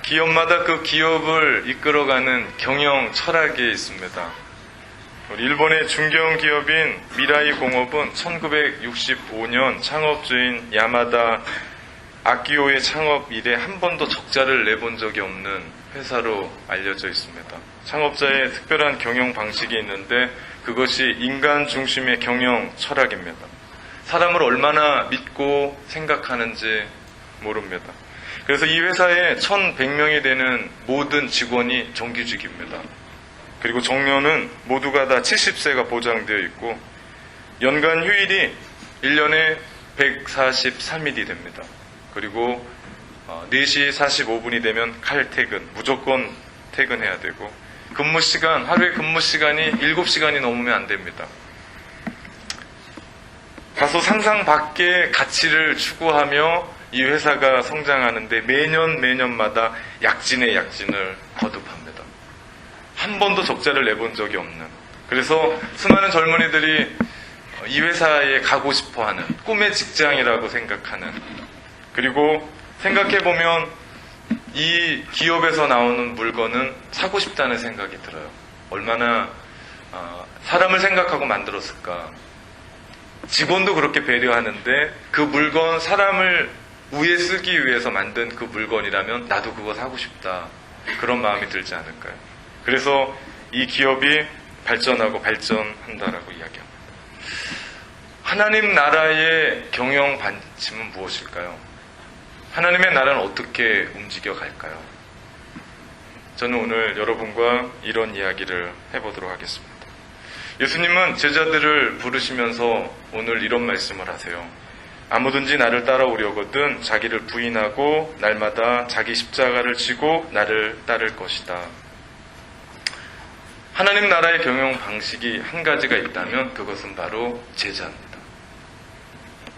기업마다 그 기업을 이끌어가는 경영 철학이 있습니다. 우리 일본의 중견 기업인 미라이 공업은 1965년 창업주인 야마다 아키오의 창업 이래 한 번도 적자를 내본 적이 없는 회사로 알려져 있습니다. 창업자의 특별한 경영 방식이 있는데 그것이 인간 중심의 경영 철학입니다. 사람을 얼마나 믿고 생각하는지 모릅니다. 그래서 이 회사에 1100명이 되는 모든 직원이 정규직입니다. 그리고 정년은 모두가 다 70세가 보장되어 있고 연간 휴일이 1년에 143일이 됩니다. 그리고 4시 45분이 되면 칼퇴근, 무조건 퇴근해야 되고 하루의 근무 시간이 7시간이 넘으면 안 됩니다. 다소 상상 밖의 가치를 추구하며 이 회사가 성장하는데 매년마다 약진의 약진을 거듭합니다. 한 번도 적자를 내본 적이 없는. 그래서 수많은 젊은이들이 이 회사에 가고 싶어하는 꿈의 직장이라고 생각하는. 그리고 생각해보면 이 기업에서 나오는 물건은 사고 싶다는 생각이 들어요. 얼마나 사람을 생각하고 만들었을까. 직원도 그렇게 배려하는데 그 물건 사람을 우에 쓰기 위해서 만든 그 물건이라면 나도 그거 사고 싶다. 그런 마음이 들지 않을까요? 그래서 이 기업이 발전하고 발전한다라고 이야기합니다. 하나님 나라의 경영 방침은 무엇일까요? 하나님의 나라는 어떻게 움직여 갈까요? 저는 오늘 여러분과 이런 이야기를 해보도록 하겠습니다. 예수님은 제자들을 부르시면서 오늘 이런 말씀을 하세요. 아무든지 나를 따라오려거든 자기를 부인하고 날마다 자기 십자가를 지고 나를 따를 것이다. 하나님 나라의 경영 방식이 한 가지가 있다면 그것은 바로 제자입니다.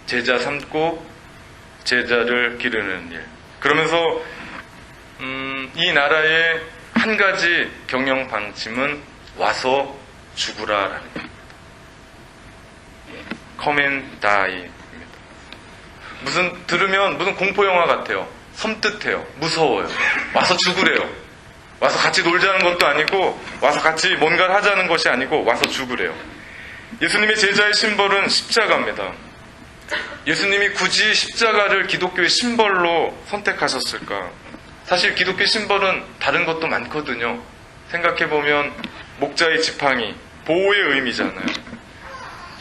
제자 삼고 제자를 기르는 일. 그러면서 이 나라의 한 가지 경영 방침은 와서 죽으라라는 겁니다. Come and die. 들으면 무슨 공포영화 같아요. 섬뜩해요. 무서워요. 와서 죽으래요. 와서 같이 놀자는 것도 아니고 와서 같이 뭔가를 하자는 것이 아니고 와서 죽으래요. 예수님의 제자의 심벌은 십자가입니다. 예수님이 굳이 십자가를 기독교의 심벌로 선택하셨을까? 사실 기독교 심벌은 다른 것도 많거든요. 생각해보면 목자의 지팡이, 보호의 의미잖아요.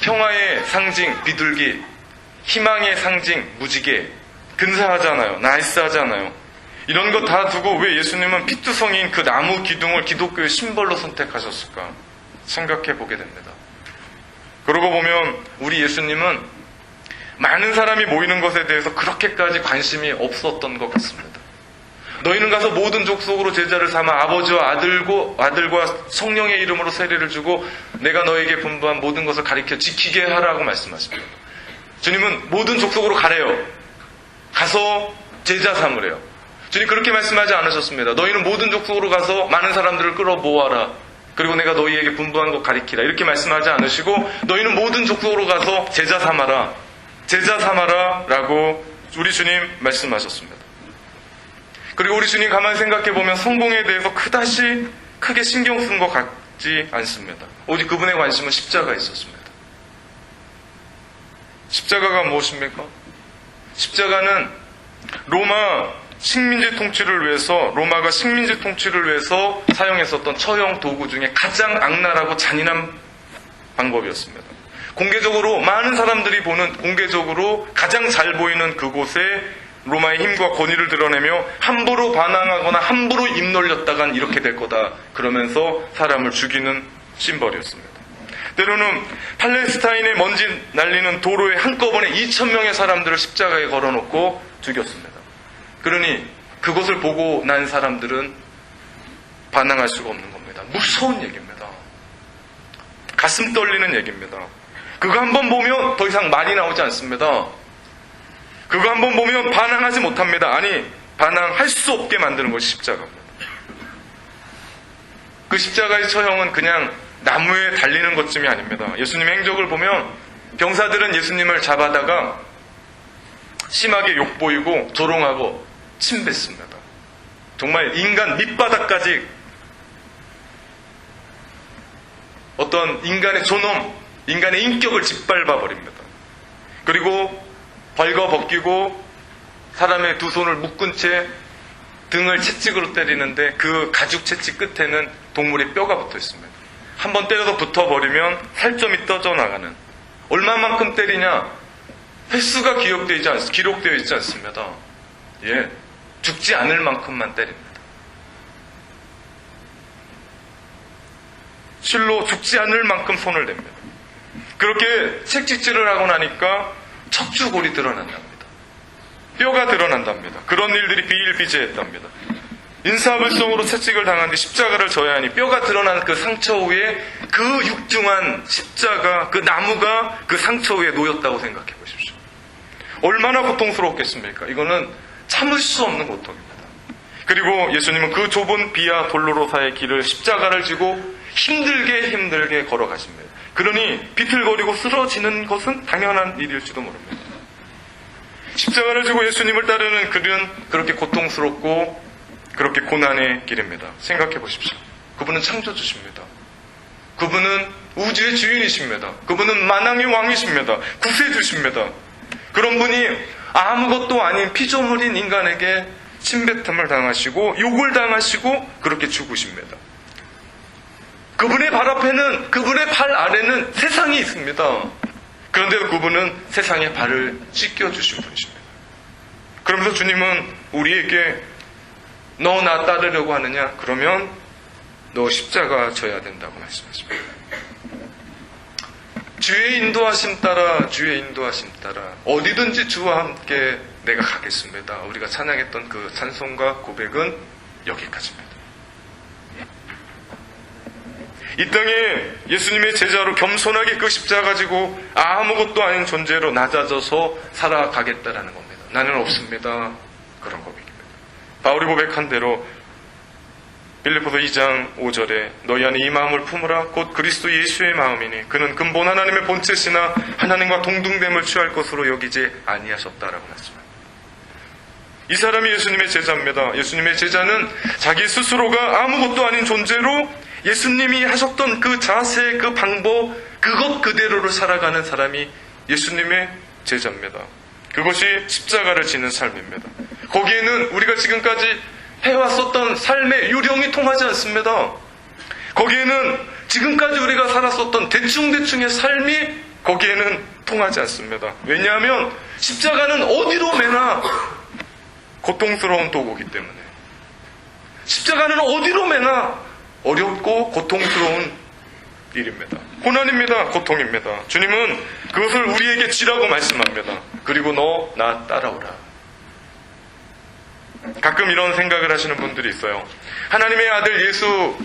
평화의 상징, 비둘기, 희망의 상징, 무지개, 근사하잖아요. 나이스하잖아요. 이런 거 다 두고 왜 예수님은 피투성이인 그 나무 기둥을 기독교의 심벌로 선택하셨을까? 생각해보게 됩니다. 그러고 보면 우리 예수님은 많은 사람이 모이는 것에 대해서 그렇게까지 관심이 없었던 것 같습니다. 너희는 가서 모든 족속으로 제자를 삼아 아버지와 아들과 성령의 이름으로 세례를 주고 내가 너에게 분부한 모든 것을 가르쳐 지키게 하라고 말씀하십니다. 주님은 모든 족속으로 가래요. 가서 제자 삼으래요. 주님 그렇게 말씀하지 않으셨습니다. 너희는 모든 족속으로 가서 많은 사람들을 끌어 모아라. 그리고 내가 너희에게 분부한 것 가리키라. 이렇게 말씀하지 않으시고 너희는 모든 족속으로 가서 제자 삼아라. 제자 삼아라 라고 우리 주님 말씀하셨습니다. 그리고 우리 주님 가만히 생각해보면 성공에 대해서 그다지 크게 신경 쓴 것 같지 않습니다. 오직 그분의 관심은 십자가에 있었습니다. 십자가가 무엇입니까? 십자가는 로마가 식민지 통치를 위해서 사용했었던 처형 도구 중에 가장 악랄하고 잔인한 방법이었습니다. 공개적으로 많은 사람들이 보는 공개적으로 가장 잘 보이는 그곳에 로마의 힘과 권위를 드러내며 함부로 반항하거나 함부로 입 놀렸다간 이렇게 될 거다. 그러면서 사람을 죽이는 심벌이었습니다. 때로는 팔레스타인의 먼지 날리는 도로에 한꺼번에 2,000명의 사람들을 십자가에 걸어놓고 죽였습니다. 그러니 그것을 보고 난 사람들은 반항할 수가 없는 겁니다. 무서운 얘기입니다. 가슴 떨리는 얘기입니다. 그거 한번 보면 더 이상 말이 나오지 않습니다. 그거 한번 보면 반항하지 못합니다. 아니, 반항할 수 없게 만드는 것이 십자가입니다. 그 십자가의 처형은 그냥 나무에 달리는 것쯤이 아닙니다. 예수님의 행적을 보면 병사들은 예수님을 잡아다가 심하게 욕보이고 조롱하고 침뱉습니다. 정말 인간 밑바닥까지 어떤 인간의 존엄, 인간의 인격을 짓밟아 버립니다. 그리고 벌거벗기고 사람의 두 손을 묶은 채 등을 채찍으로 때리는데 그 가죽 채찍 끝에는 동물의 뼈가 붙어 있습니다. 한번 때려서 붙어버리면 살점이 떠져나가는. 얼마만큼 때리냐? 횟수가 기록되어 있지 않습니다. 예, 죽지 않을 만큼만 때립니다. 실로 죽지 않을 만큼 손을 댑니다. 그렇게 채찍질을 하고 나니까 척추골이 드러난답니다. 뼈가 드러난답니다. 그런 일들이 비일비재했답니다. 인사불성으로 채찍을 당한 뒤 십자가를 져야 하니 뼈가 드러난 그 상처 위에 그 육중한 십자가, 그 나무가 그 상처 위에 놓였다고 생각해 보십시오. 얼마나 고통스러웠겠습니까? 이거는 참을 수 없는 고통입니다. 그리고 예수님은 그 좁은 비아 돌로로사의 길을 십자가를 지고 힘들게 걸어가십니다. 그러니 비틀거리고 쓰러지는 것은 당연한 일일지도 모릅니다. 십자가를 지고 예수님을 따르는 길은 그렇게 고통스럽고 그렇게 고난의 길입니다. 생각해 보십시오. 그분은 창조주십니다. 그분은 우주의 주인이십니다. 그분은 만왕의 왕이십니다. 구세주십니다. 그런 분이 아무것도 아닌 피조물인 인간에게 침뱉음을 당하시고 욕을 당하시고 그렇게 죽으십니다. 그분의 발 앞에는, 그분의 발 아래는 세상이 있습니다. 그런데도 그분은 세상의 발을 씻겨주신 분이십니다. 그러면서 주님은 우리에게 너 나 따르려고 하느냐? 그러면 너 십자가 져야 된다고 말씀하십니다. 주의 인도하심 따라, 주의 인도하심 따라 어디든지 주와 함께 내가 가겠습니다. 우리가 찬양했던 그 찬송과 고백은 여기까지입니다. 이 땅에 예수님의 제자로 겸손하게 그 십자가 가지고 아무것도 아닌 존재로 낮아져서 살아가겠다라는 겁니다. 나는 없습니다. 그런 고백입니다. 바울이 고백한 대로 빌립보서 2장 5절에 너희 안에 이 마음을 품으라 곧 그리스도 예수의 마음이니 그는 근본 하나님의 본체시나 하나님과 동등됨을 취할 것으로 여기지 아니하셨다라고 말씀합니다. 이 사람이 예수님의 제자입니다. 예수님의 제자는 자기 스스로가 아무것도 아닌 존재로 예수님이 하셨던 그 자세, 그 방법, 그것 그대로를 살아가는 사람이 예수님의 제자입니다. 그것이 십자가를 지는 삶입니다. 거기에는 우리가 지금까지 해왔었던 삶의 유령이 통하지 않습니다. 거기에는 지금까지 우리가 살았었던 대충대충의 삶이 거기에는 통하지 않습니다. 왜냐하면 십자가는 어디로 매나 고통스러운 도구이기 때문에, 십자가는 어디로 매나 어렵고 고통스러운 일입니다. 고난입니다. 고통입니다. 주님은 그것을 우리에게 지라고 말씀합니다. 그리고 너 나 따라오라. 가끔 이런 생각을 하시는 분들이 있어요. 하나님의 아들 예수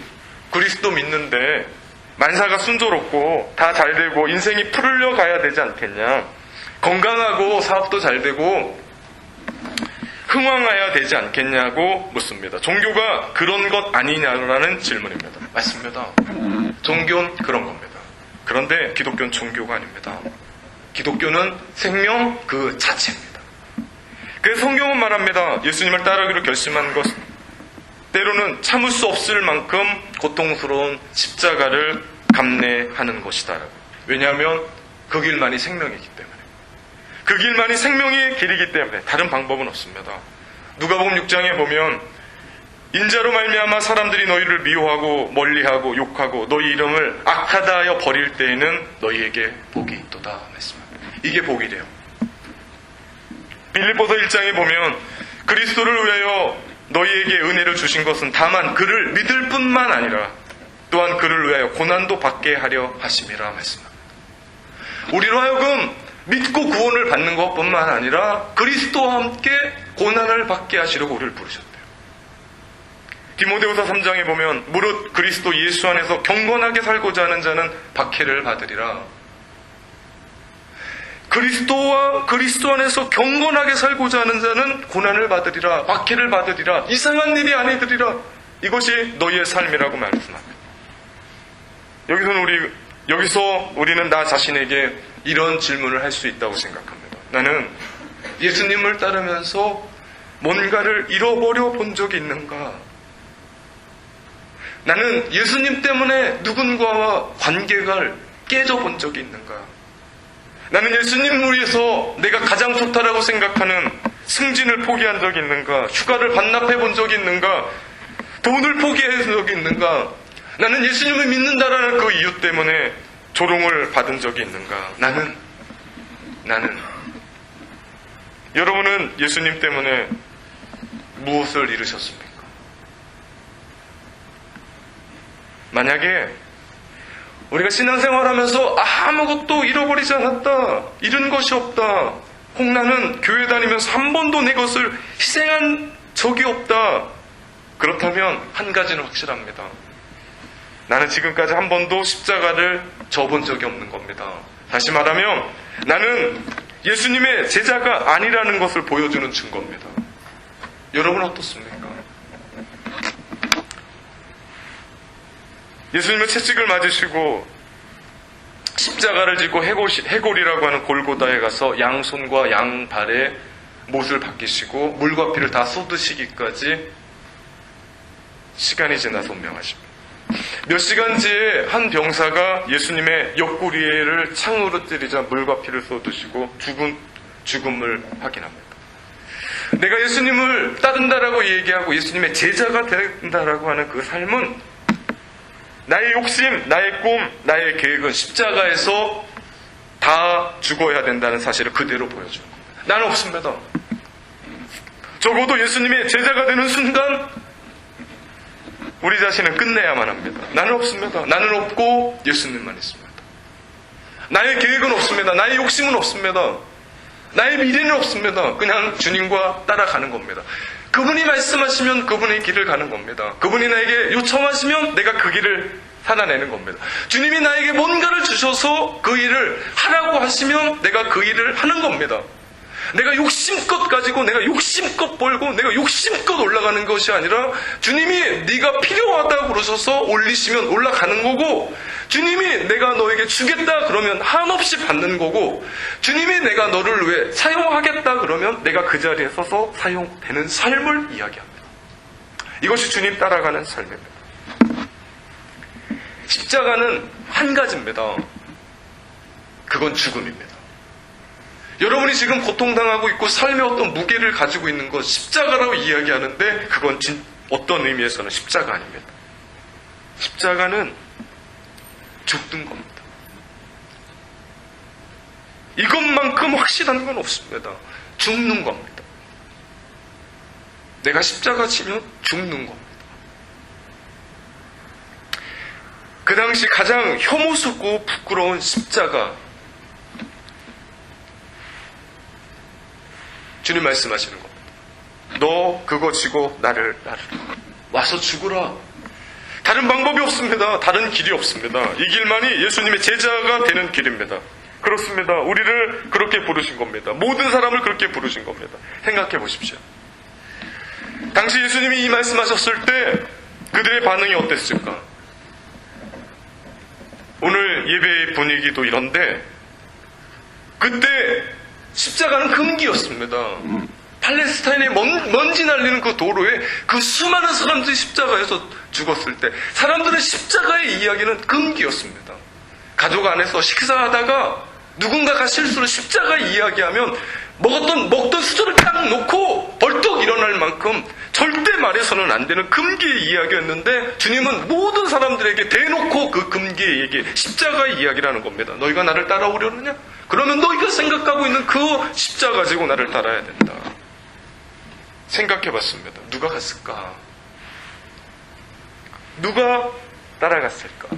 그리스도 믿는데 만사가 순조롭고 다 잘되고 인생이 푸르려 가야 되지 않겠냐. 건강하고 사업도 잘되고 흥왕해야 되지 않겠냐고 묻습니다. 종교가 그런 것 아니냐라는 질문입니다. 맞습니다. 종교는 그런 겁니다. 그런데 기독교는 종교가 아닙니다. 기독교는 생명 그 자체입니다. 그래서 성경은 말합니다. 예수님을 따르기로 결심한 것 때로는 참을 수 없을 만큼 고통스러운 십자가를 감내하는 것이다. 왜냐하면 그 길만이 생명이기 때문에, 그 길만이 생명의 길이기 때문에 다른 방법은 없습니다. 누가복음 6장에 보면 인자로 말미암아 사람들이 너희를 미워하고 멀리하고 욕하고 너희 이름을 악하다 하여 버릴 때에는 너희에게 복이 있도다 말씀합니다. 이게 복이래요. 빌립보서 1장에 보면 그리스도를 위하여 너희에게 은혜를 주신 것은 다만 그를 믿을 뿐만 아니라 또한 그를 위하여 고난도 받게 하려 하심이라 말씀합니다. 우리로 하여금 믿고 구원을 받는 것뿐만 아니라 그리스도와 함께 고난을 받게 하시려고 우리를 부르셨대요. 디모데후서 3장에 보면 무릇 그리스도 예수 안에서 경건하게 살고자 하는 자는 박해를 받으리라. 그리스도 안에서 경건하게 살고자 하는 자는 고난을 받으리라. 박해를 받으리라. 이상한 일이 아니더리라. 이것이 너희의 삶이라고 말씀합니다. 여기서 우리는 나 자신에게 이런 질문을 할 수 있다고 생각합니다. 나는 예수님을 따르면서 뭔가를 잃어버려 본 적이 있는가? 나는 예수님 때문에 누군가와 관계가 깨져 본 적이 있는가? 나는 예수님을 위해서 내가 가장 좋다라고 생각하는 승진을 포기한 적이 있는가? 휴가를 반납해 본 적이 있는가? 돈을 포기해 본 적이 있는가? 나는 예수님을 믿는다라는 그 이유 때문에 조롱을 받은 적이 있는가? 나는 여러분은 예수님 때문에 무엇을 잃으셨습니까? 만약에 우리가 신앙생활하면서 아무것도 잃어버리지 않았다, 잃은 것이 없다, 혹 나는 교회 다니면서 한 번도 내 것을 희생한 적이 없다, 그렇다면 한 가지는 확실합니다. 나는 지금까지 한 번도 십자가를 져본 적이 없는 겁니다. 다시 말하면 나는 예수님의 제자가 아니라는 것을 보여주는 증거입니다. 여러분 어떻습니까? 예수님은 채찍을 맞으시고 십자가를 지고 해골이라고 하는 골고다에 가서 양손과 양발에 못을 박히시고 물과 피를 다 쏟으시기까지 시간이 지나서 운명하십니다. 몇 시간째에 한 병사가 예수님의 옆구리를 창으로 찌르자 물과 피를 쏟으시고 죽음을 확인합니다. 내가 예수님을 따른다라고 얘기하고 예수님의 제자가 된다라고 하는 그 삶은 나의 욕심, 나의 꿈, 나의 계획은 십자가에서 다 죽어야 된다는 사실을 그대로 보여주는 겁니다. 나는 없습니다. 적어도 예수님의 제자가 되는 순간 우리 자신은 끝내야만 합니다. 나는 없습니다. 나는 없고 예수님만 있습니다. 나의 계획은 없습니다. 나의 욕심은 없습니다. 나의 미래는 없습니다. 그냥 주님과 따라가는 겁니다. 그분이 말씀하시면 그분의 길을 가는 겁니다. 그분이 나에게 요청하시면 내가 그 길을 살아내는 겁니다. 주님이 나에게 뭔가를 주셔서 그 일을 하라고 하시면 내가 그 일을 하는 겁니다. 내가 욕심껏 가지고 내가 욕심껏 벌고 내가 욕심껏 올라가는 것이 아니라 주님이 네가 필요하다고 그러셔서 올리시면 올라가는 거고, 주님이 내가 너에게 주겠다 그러면 한없이 받는 거고, 주님이 내가 너를 왜 사용하겠다 그러면 내가 그 자리에 서서 사용되는 삶을 이야기합니다. 이것이 주님 따라가는 삶입니다. 십자가는 한 가지입니다. 그건 죽음입니다. 여러분이 지금 고통당하고 있고 삶의 어떤 무게를 가지고 있는 것 십자가라고 이야기하는데 그건 어떤 의미에서는 십자가 아닙니다. 십자가는 죽는 겁니다. 이것만큼 확실한 건 없습니다. 죽는 겁니다. 내가 십자가 치면 죽는 겁니다. 그 당시 가장 혐오스럽고 부끄러운 십자가, 주님 말씀하시는 겁니다. 너 그거 지고 나를 와서 죽으라. 다른 방법이 없습니다. 다른 길이 없습니다. 이 길만이 예수님의 제자가 되는 길입니다. 그렇습니다. 우리를 그렇게 부르신 겁니다. 모든 사람을 그렇게 부르신 겁니다. 생각해 보십시오. 당시 예수님이 이 말씀하셨을 때 그들의 반응이 어땠을까? 오늘 예배의 분위기도 이런데 그때 십자가는 금기였습니다. 팔레스타인의 먼지 날리는 그 도로에 그 수많은 사람들이 십자가에서 죽었을 때 사람들의 십자가의 이야기는 금기였습니다. 가족 안에서 식사하다가 누군가가 실수로 십자가 이야기하면 먹던 수저를 딱 놓고 벌떡 일어날 만큼 절대 말해서는 안 되는 금기의 이야기였는데 주님은 모든 사람들에게 대놓고 그 금기의 얘기, 십자가의 이야기라는 겁니다. 너희가 나를 따라오려느냐? 그러면 너희가 생각하고 있는 그 십자가 가지고 나를 따라야 된다. 생각해봤습니다. 누가 갔을까? 누가 따라갔을까?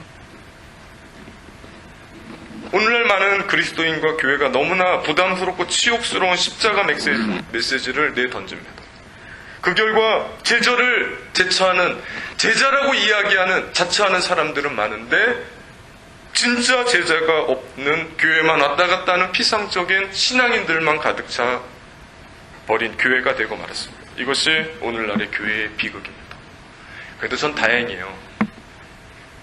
오늘날 많은 그리스도인과 교회가 너무나 부담스럽고 치욕스러운 십자가 메시지를 내던집니다. 그 결과 제자를 제처하는, 제자라고 이야기하는, 자처하는 사람들은 많은데 진짜 제자가 없는, 교회만 왔다 갔다 하는 피상적인 신앙인들만 가득 차 버린 교회가 되고 말았습니다. 이것이 오늘날의 교회의 비극입니다. 그래도 전 다행이에요.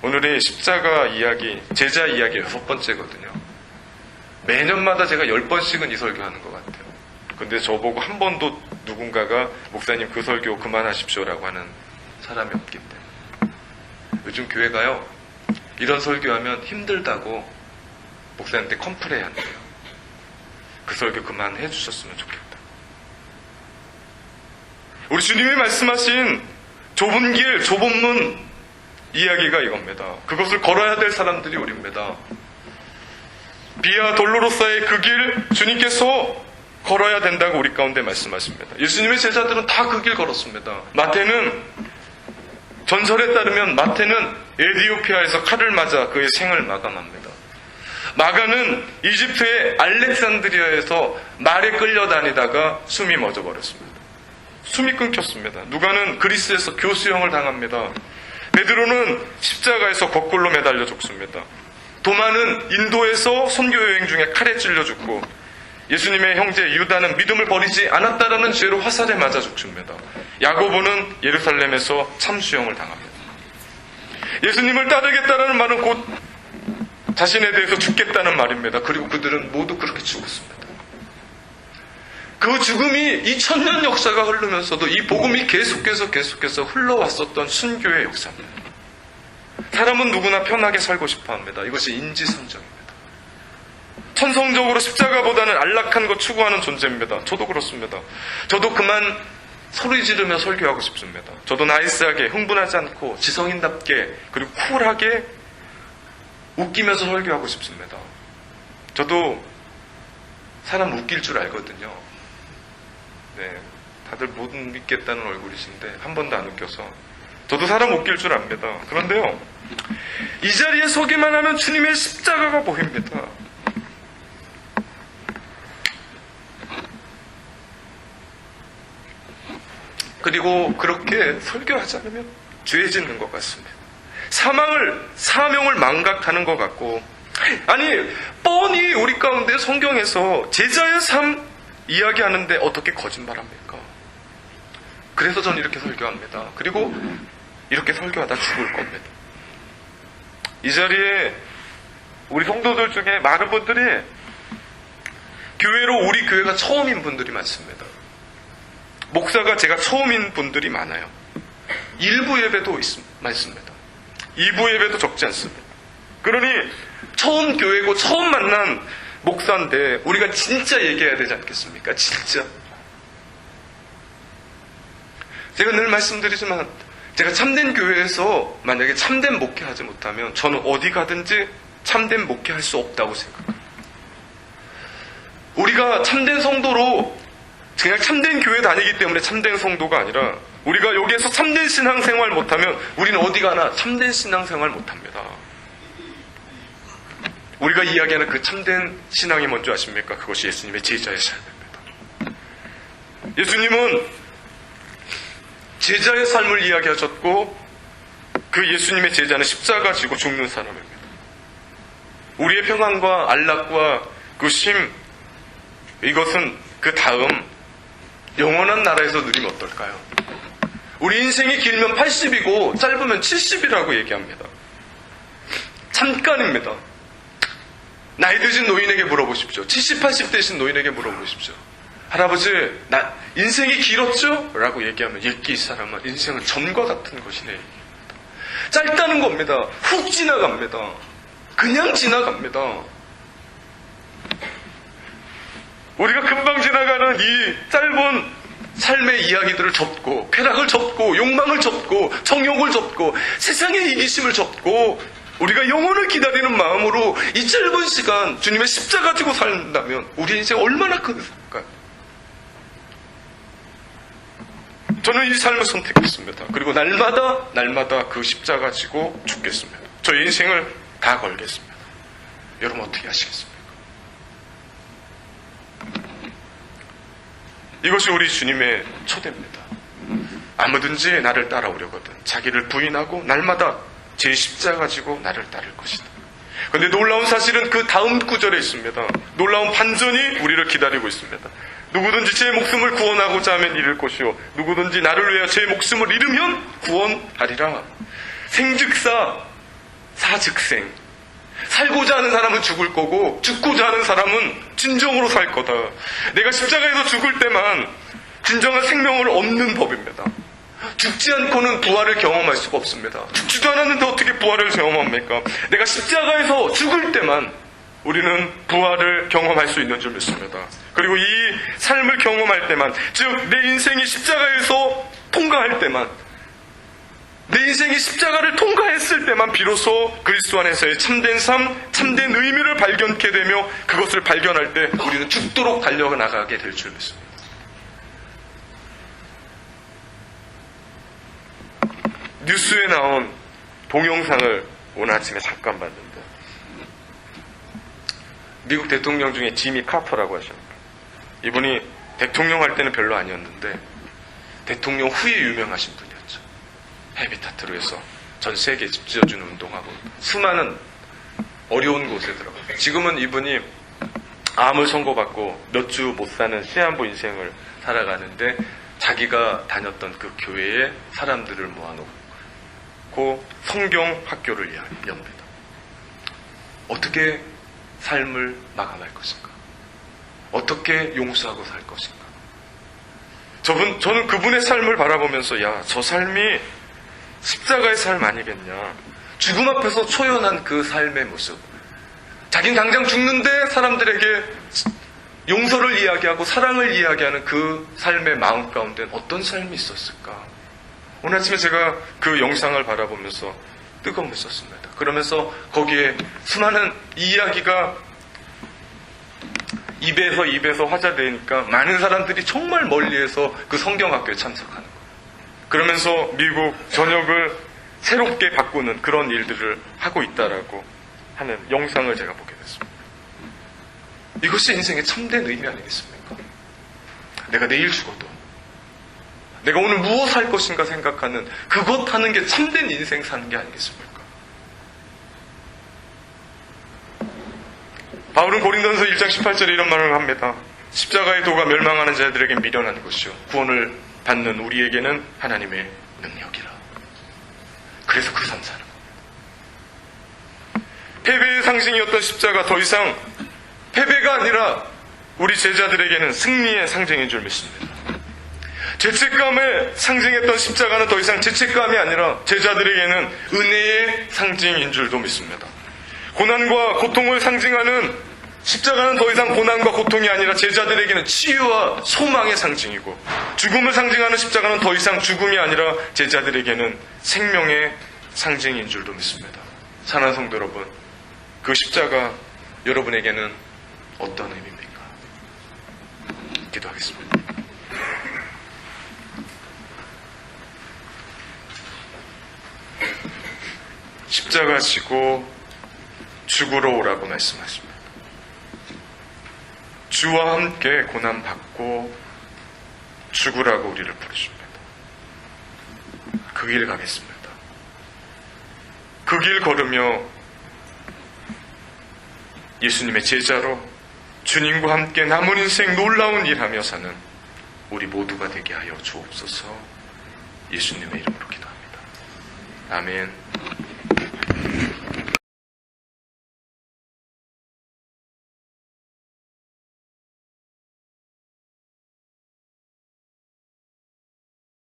오늘의 십자가 이야기, 제자 이야기 6번째거든요. 매년마다 제가 10번씩은 이 설교하는 것 같아요. 근데 저보고 한 번도 누군가가 목사님 그 설교 그만하십시오라고 하는 사람이 없기 때문에. 요즘 교회가요, 이런 설교하면 힘들다고 목사님한테 컴플레인 한대요. 그 설교 그만해 주셨으면 좋겠다. 우리 주님이 말씀하신 좁은 길, 좁은 문 이야기가 이겁니다. 그것을 걸어야 될 사람들이 우리입니다. 비아 돌로로사의 그 길 주님께서 걸어야 된다고 우리 가운데 말씀하십니다. 예수님의 제자들은 다 그 길 걸었습니다. 마태는, 전설에 따르면 마태는 에디오피아에서 칼을 맞아 그의 생을 마감합니다. 마가는 이집트의 알렉산드리아에서 말에 끌려다니다가 숨이 멎어버렸습니다. 숨이 끊겼습니다. 누가는 그리스에서 교수형을 당합니다. 베드로는 십자가에서 거꾸로 매달려 죽습니다. 도마는 인도에서 선교여행 중에 칼에 찔려 죽고, 예수님의 형제 유다는 믿음을 버리지 않았다라는 죄로 화살에 맞아 죽습니다. 야고보는 예루살렘에서 참수형을 당합니다. 예수님을 따르겠다는 말은 곧 자신에 대해서 죽겠다는 말입니다. 그리고 그들은 모두 그렇게 죽었습니다. 그 죽음이 2000년 역사가 흐르면서도 이 복음이 계속해서 흘러왔었던 순교의 역사입니다. 사람은 누구나 편하게 살고 싶어 합니다. 이것이 인지상정입니다. 천성적으로 십자가보다는 안락한 것 추구하는 존재입니다. 저도 그렇습니다. 저도 그만 소리 지르며 설교하고 싶습니다. 저도 나이스하게, 흥분하지 않고 지성인답게, 그리고 쿨하게 웃기면서 설교하고 싶습니다. 저도 사람 웃길 줄 알거든요. 네, 다들 못 믿겠다는 얼굴이신데 한 번도 안 웃겨서. 저도 사람 웃길 줄 압니다. 그런데요, 이 자리에 서기만 하면 주님의 십자가가 보입니다. 그리고 그렇게 설교하지 않으면 죄 짓는 것 같습니다. 사명을 망각하는 것 같고, 아니, 뻔히 우리 가운데 성경에서 제자의 삶 이야기하는데 어떻게 거짓말합니까? 그래서 저는 이렇게 설교합니다. 그리고 이렇게 설교하다 죽을 겁니다. 이 자리에 우리 성도들 중에 많은 분들이 교회로 우리 교회가 처음인 분들이 많습니다. 목사가 제가 처음인 분들이 많아요. 일부 예배도 많습니다. 2부 예배도 적지 않습니다. 그러니 처음 교회고 처음 만난 목사인데 우리가 진짜 얘기해야 되지 않겠습니까? 진짜. 제가 늘 말씀드리지만 제가 참된 교회에서 만약에 참된 목회하지 못하면 저는 어디 가든지 참된 목회할 수 없다고 생각합니다. 우리가 참된 성도로 그냥 참된 교회 다니기 때문에 참된 성도가 아니라 우리가 여기에서 참된 신앙생활 못하면 우리는 어디 가나 참된 신앙생활 못합니다. 우리가 이야기하는 그 참된 신앙이 뭔지 아십니까? 그것이 예수님의 제자의 삶입니다. 예수님은 제자의 삶을 이야기하셨고 그 예수님의 제자는 십자가 지고 죽는 사람입니다. 우리의 평안과 안락과 그 쉼, 이것은 그 다음 영원한 나라에서 누리면 어떨까요? 우리 인생이 길면 80이고 짧으면 70이라고 얘기합니다. 잠깐입니다. 나이 드신 노인에게 물어보십시오. 70, 80 되신 노인에게 물어보십시오. 할아버지, 인생이 길었죠? 라고 얘기하면 이 사람은 인생은 전과 같은 것이네. 짧다는 겁니다. 훅 지나갑니다. 그냥 지나갑니다. 우리가 금방 지나가는 이 짧은 삶의 이야기들을 접고 쾌락을 접고 욕망을 접고 정욕을 접고 세상의 이기심을 접고 우리가 영혼을 기다리는 마음으로 이 짧은 시간 주님의 십자가 지고 산다면 우리 인생 얼마나 큰일까요? 저는 이 삶을 선택했습니다. 그리고 날마다 그 십자가 지고 죽겠습니다. 저 인생을 다 걸겠습니다. 여러분 어떻게 하시겠습니까? 이것이 우리 주님의 초대입니다. 아무든지 나를 따라오려거든 자기를 부인하고 날마다 제 십자가 지고 나를 따를 것이다. 그런데 놀라운 사실은 그 다음 구절에 있습니다. 놀라운 반전이 우리를 기다리고 있습니다. 누구든지 제 목숨을 구원하고자 하면 잃을 것이요 누구든지 나를 위하여 제 목숨을 잃으면 구원하리라. 생즉사 사즉생. 살고자 하는 사람은 죽을 거고 죽고자 하는 사람은 진정으로 살 거다. 내가 십자가에서 죽을 때만 진정한 생명을 얻는 법입니다. 죽지 않고는 부활을 경험할 수가 없습니다. 죽지도 않았는데 어떻게 부활을 경험합니까? 내가 십자가에서 죽을 때만 우리는 부활을 경험할 수 있는 줄 믿습니다. 그리고 이 삶을 경험할 때만, 즉 내 인생이 십자가에서 통과할 때만, 내 인생이 십자가를 통과했을 때만 비로소 그리스도 안에서의 참된 삶, 참된 의미를 발견케 되며, 그것을 발견할 때 우리는 죽도록 달려나가게 될 줄 믿습니다. 뉴스에 나온 동영상을 오늘 아침에 잠깐 봤는데, 미국 대통령 중에 지미 카터라고 하십니다. 이분이 대통령 할 때는 별로 아니었는데 대통령 후에 유명하신 분이었죠. 헤비타트로 해서 전 세계에 집 지어주는 운동하고 수많은 어려운 곳에 들어가요. 지금은 이분이 암을 선고받고 몇 주 못 사는 시한부 인생을 살아가는데, 자기가 다녔던 그 교회에 사람들을 모아놓고 성경 학교를 엽니다. 어떻게 삶을 마감할 것인가? 어떻게 용서하고 살 것인가? 저는 그분의 삶을 바라보면서, 야, 저 삶이 십자가의 삶 아니겠냐? 죽음 앞에서 초연한 그 삶의 모습. 자긴 당장 죽는데 사람들에게 용서를 이야기하고 사랑을 이야기하는 그 삶의 마음 가운데는 어떤 삶이 있었을까? 오늘 아침에 제가 그 영상을 바라보면서 뜨거움을 썼습니다. 그러면서 거기에 수많은 이야기가 입에서 화자되니까 많은 사람들이 정말 멀리에서 그 성경학교에 참석하는 거예요. 그러면서 미국 전역을 새롭게 바꾸는 그런 일들을 하고 있다라고 하는 영상을 제가 보게 됐습니다. 이것이 인생의 참된 의미 아니겠습니까? 내가 내일 죽어도 내가 오늘 무엇 할 것인가 생각하는 그것 하는 게 참된 인생 사는 게 아니겠습니까? 바울은 고린도전서 1장 18절에 이런 말을 합니다. 십자가의 도가 멸망하는 자들에게 미련한 것이요 구원을 받는 우리에게는 하나님의 능력이라. 그래서 그 삶 사는 겁니다. 패배의 상징이었던 십자가 더 이상 패배가 아니라 우리 제자들에게는 승리의 상징인 줄 믿습니다. 죄책감을 상징했던 십자가는 더 이상 죄책감이 아니라 제자들에게는 은혜의 상징인 줄도 믿습니다. 고난과 고통을 상징하는 십자가는 더 이상 고난과 고통이 아니라 제자들에게는 치유와 소망의 상징이고, 죽음을 상징하는 십자가는 더 이상 죽음이 아니라 제자들에게는 생명의 상징인 줄도 믿습니다. 사랑하는 성도 여러분, 그 십자가 여러분에게는 어떤 의미입니까? 기도하겠습니다. 십자가 지고 죽으러 오라고 말씀하십니다. 주와 함께 고난받고 죽으라고 우리를 부르십니다. 그 길 가겠습니다. 그 길 걸으며 예수님의 제자로 주님과 함께 남은 인생 놀라운 일하며 사는 우리 모두가 되게 하여 주옵소서. 예수님의 이름으로 기도합니다. 아멘.